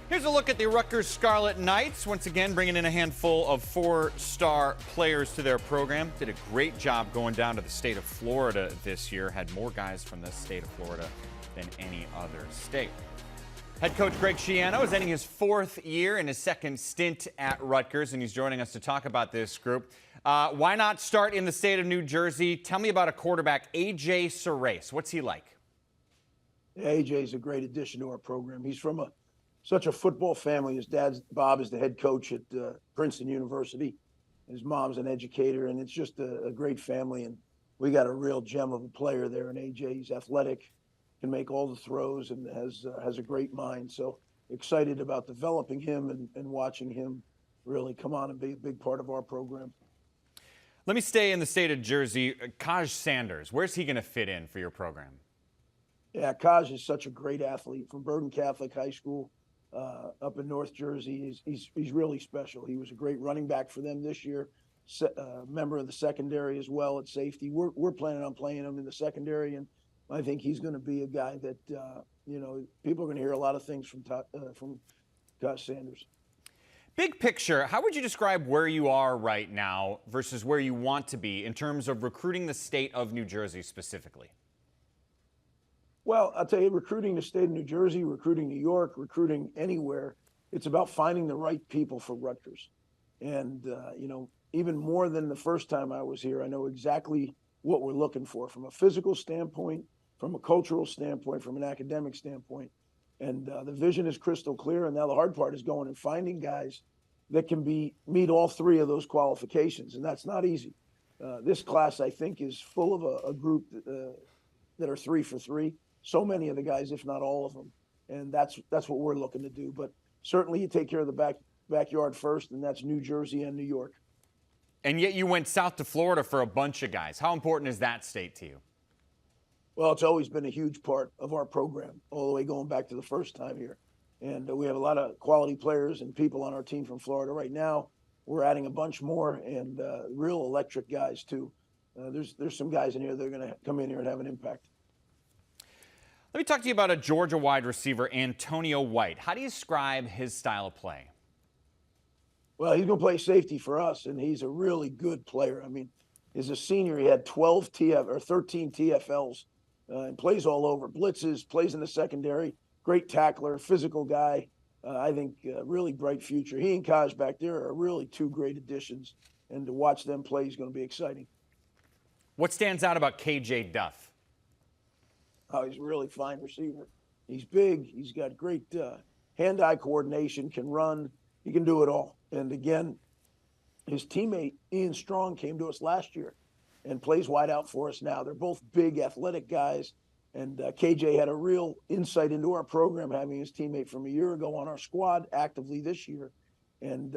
Here's a look at the Rutgers Scarlet Knights, once again bringing in a handful of four-star players to their program. Did a great job going down to the state of Florida this year. Had more guys from the state of Florida than any other state. Head coach Greg Schiano is ending his fourth year in his second stint at Rutgers, and he's joining us to talk about this group. Why not start in the state of New Jersey? Tell me about a quarterback, A.J. Surace. What's he like? Yeah, A.J. is a great addition to our program. He's from such a football family. His dad, Bob, is the head coach at Princeton University. His mom's an educator, and it's just a great family. And we got a real gem of a player there in A.J. He's athletic, can make all the throws, and has a great mind. So excited about developing him and watching him really come on and be a big part of our program. Let me stay in the state of Jersey. Kaj Sanders, where's he going to fit in for your program? Yeah, Kaj is such a great athlete from Bergen Catholic High School up in North Jersey. He's really special. He was a great running back for them this year, member of the secondary as well at safety. We're planning on playing him in the secondary, and I think he's going to be a guy that people are going to hear a lot of things from Kaj Sanders. Big picture, how would you describe where you are right now versus where you want to be in terms of recruiting the state of New Jersey specifically? Well, I'll tell you, recruiting the state of New Jersey, recruiting New York, recruiting anywhere, it's about finding the right people for Rutgers. And, even more than the first time I was here, I know exactly what we're looking for from a physical standpoint, from a cultural standpoint, from an academic standpoint. And the vision is crystal clear. And now the hard part is going and finding guys that can meet all three of those qualifications. And that's not easy. This class, I think, is full of a group that are 3 for 3. So many of the guys, if not all of them. And that's what we're looking to do. But certainly you take care of the backyard first, and that's New Jersey and New York. And yet you went south to Florida for a bunch of guys. How important is that state to you? Well, it's always been a huge part of our program, all the way going back to the first time here. And we have a lot of quality players and people on our team from Florida right now. We're adding a bunch more, and real electric guys, too. There's some guys in here that are going to come in here and have an impact. Let me talk to you about a Georgia wide receiver, Antonio White. How do you describe his style of play? Well, he's going to play safety for us, and he's a really good player. I mean, as a senior, he had 13 TFLs, and plays all over, blitzes, plays in the secondary, great tackler, physical guy. I think really bright future. He and Kaj back there are really two great additions, and to watch them play is going to be exciting. What stands out about KJ Duff? Oh, he's a really fine receiver. He's big. He's got great hand-eye coordination, can run. He can do it all. And again, his teammate, Ian Strong, came to us last year and plays wide out for us now. They're both big, athletic guys. And KJ had a real insight into our program, having his teammate from a year ago on our squad actively this year. And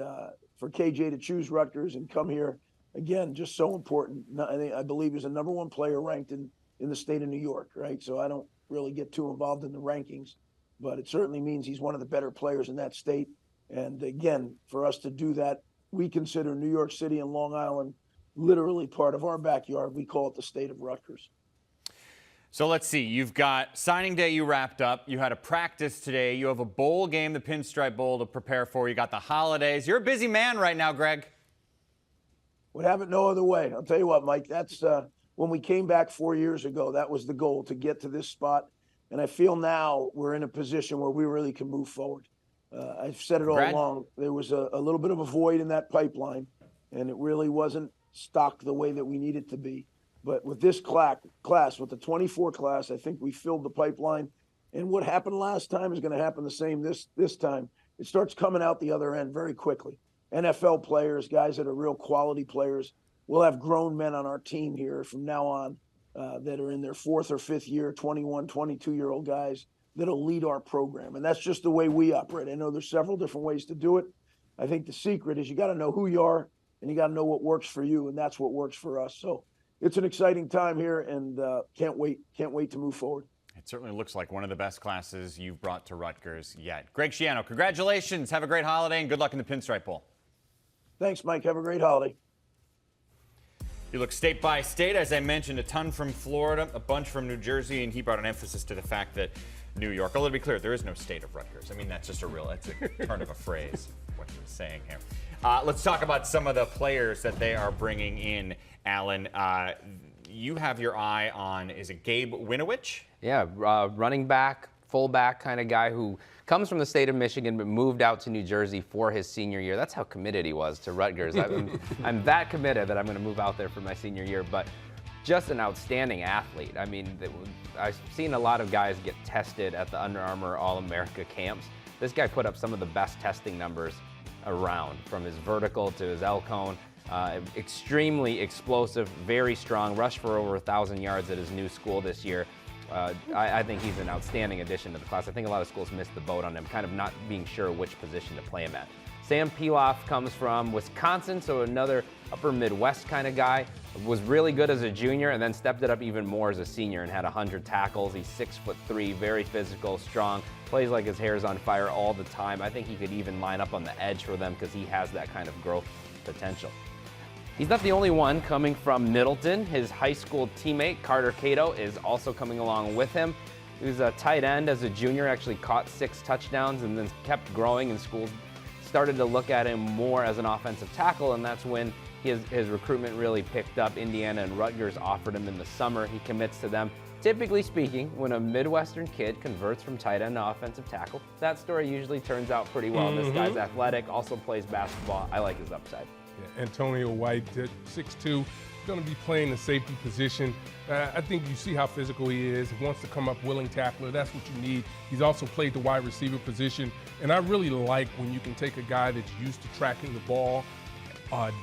for KJ to choose Rutgers and come here, again, just so important. I believe he's the #1 player ranked in the state of New York, right? So I don't really get too involved in the rankings, but it certainly means he's one of the better players in that state. And again, for us to do that, we consider New York City and Long Island literally part of our backyard. We call it the state of Rutgers. So let's see. You've got signing day you wrapped up. You had a practice today. You have a bowl game, the Pinstripe Bowl, to prepare for. You got the holidays. You're a busy man right now, Greg. Would have it no other way. I'll tell you what, Mike, that's when we came back 4 years ago, that was the goal, to get to this spot. And I feel now we're in a position where we really can move forward. I've said it all along. There was a little bit of a void in that pipeline, and it really wasn't stocked the way that we need it to be. But with this class, with the 24 class, I think we filled the pipeline. And what happened last time is going to happen the same this time. It starts coming out the other end very quickly. NFL players, guys that are real quality players. We'll have grown men on our team here from now on that are in their 4th or 5th year, 21, 22-year-old guys that'll lead our program. And that's just the way we operate. I know there's several different ways to do it. I think the secret is you got to know who you are, and you got to know what works for you, and that's what works for us. So it's an exciting time here, and can't wait to move forward. It certainly looks like one of the best classes you've brought to Rutgers yet. Greg Schiano, congratulations. Have a great holiday, and good luck in the Pinstripe Bowl. Thanks, Mike. Have a great holiday. You look state by state, as I mentioned, a ton from Florida, a bunch from New Jersey, and he brought an emphasis to the fact that New York. Although to be clear, there is no state of Rutgers. I mean, that's just that's a turn of a phrase, what he was saying here. Let's talk about some of the players that they are bringing in, Alan. You have your eye on, is it Gabe Winovich? Yeah, running back, fullback kind of guy who comes from the state of Michigan but moved out to New Jersey for his senior year. That's how committed he was to Rutgers. I'm that committed that I'm going to move out there for my senior year. But just an outstanding athlete. I mean, I've seen a lot of guys get tested at the Under Armour All-America camps. This guy put up some of the best testing numbers around, from his vertical to his L-cone. Extremely explosive, very strong, rushed for over 1,000 yards at his new school this year. I think he's an outstanding addition to the class. I think a lot of schools missed the boat on him, kind of not being sure which position to play him at. Sam Piloff comes from Wisconsin, so another upper Midwest kind of guy. Was really good as a junior and then stepped it up even more as a senior and had 100 tackles. He's 6'3", very physical, strong, plays like his hair's on fire all the time. I think he could even line up on the edge for them because he has that kind of growth potential. He's not the only one coming from Middleton. His high school teammate, Carter Cato, is also coming along with him. He was a tight end as a junior, actually caught 6 touchdowns and then kept growing, and schools started to look at him more as an offensive tackle, and that's when his recruitment really picked up. Indiana and Rutgers offered him in the summer. He commits to them. Typically speaking, when a Midwestern kid converts from tight end to offensive tackle, that story usually turns out pretty well. This guy's athletic, also plays basketball. I like his upside. Yeah, Antonio White, 6'2", going to be playing the safety position. I think you see how physical he is. He wants to come up willing tackler. That's what you need. He's also played the wide receiver position. And I really like when you can take a guy that's used to tracking the ball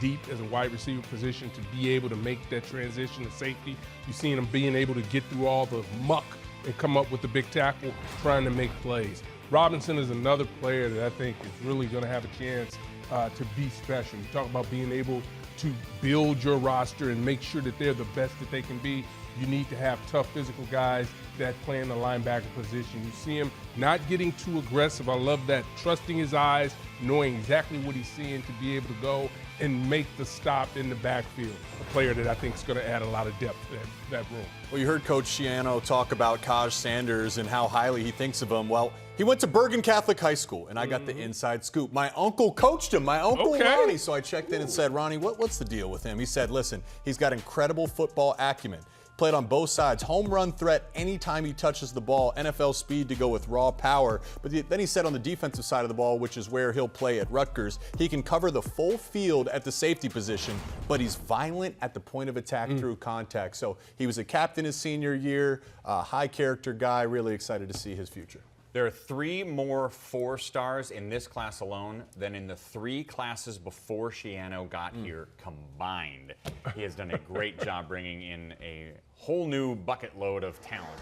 deep as a wide receiver position to be able to make that transition to safety. You've seen him being able to get through all the muck and come up with the big tackle, trying to make plays. Robinson is another player that I think is really going to have a chance to be special. You talk about being able to build your roster and make sure that they're the best that they can be. You need to have tough physical guys that play in the linebacker position. You see him not getting too aggressive. I love that. Trusting his eyes, knowing exactly what he's seeing to be able to go and make the stop in the backfield. A player that I think is going to add a lot of depth to that room. Well, you heard Coach Schiano talk about Kaj Sanders and how highly he thinks of him. Well, he went to Bergen Catholic High School, and I got the inside scoop. My uncle coached him, my uncle Ronnie. So I checked in and said, Ronnie, what's the deal with him? He said, listen, he's got incredible football acumen. Played on both sides, home run threat anytime he touches the ball, NFL speed to go with raw power. But then he said on the defensive side of the ball, which is where he'll play at Rutgers, he can cover the full field at the safety position, but he's violent at the point of attack through contact. So he was a captain his senior year, a high character guy, really excited to see his future. There are 3 more 4-stars in this class alone than in the 3 classes before Schiano got here combined. He has done a great job bringing in a whole new bucket load of talent